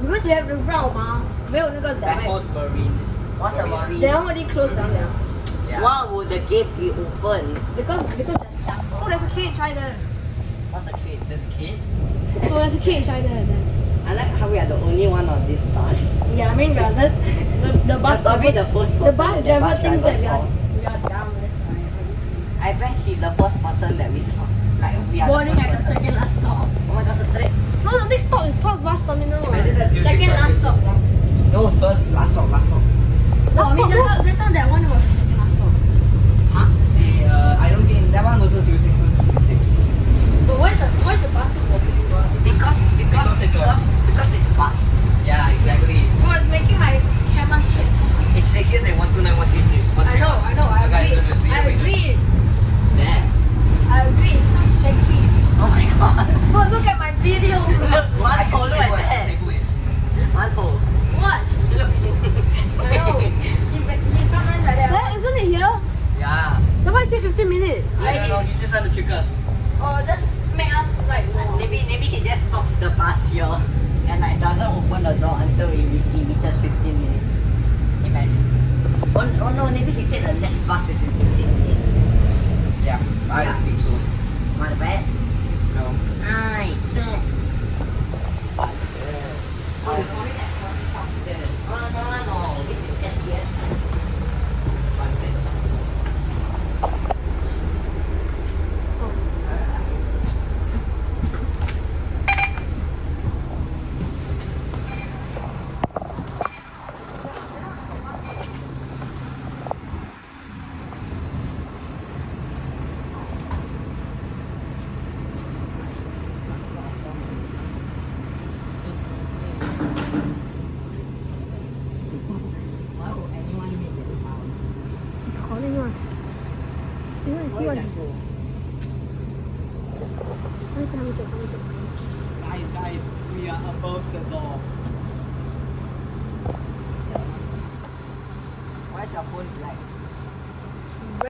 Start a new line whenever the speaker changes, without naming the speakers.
Because you have to route 嘛，没有那个 direct.
What's a marine?
They already closed down now.
Why would the gate be open?
Because oh, there's a cage right there.
What's a cage? There's a cage?
Oh, there's a cage right there.
I like how we are the only one on this bus.
Yeah, I mean, that's the bus.
Probably the first person.
The bus driver thinks that
saw.
we are dumb. That's why.
I bet he's the first person that we saw. Like we are.
Boarding at the second last stop.
Oh my god, it's a trip.
No, the next stop is Tuas bus terminal.
Second last stop. No, it's first last stop.
No, I mean that's not that one was second last stop.
Huh? I don't think that one wasn't 06166.
But why is the bus so popular?
Because it's bus. Yeah, exactly.
Oh, it's making my camera shake so much.
It's shakier than 129, 136.
I know. I agree.
There.
I agree. It's so shaky.
Oh my god.
But look at my video.
Manto, look at that. Manto.
What?
Look.
I know. You sometimes like that. Isn't it here?
Yeah.
Then why is it 15 minutes?
I don't know. He's just trying to trick us.
Oh, just make us right.
Maybe he just stops the bus here and like doesn't open the door until he reaches 15 minutes. Imagine. Oh no, maybe he said the next bus is in 15 minutes. Yeah, I don't think so. Want to bet? No. I bet. Oh, there's only SMRT stops there. No. This is SBS. Guys, we are above the law. Why is your phone black?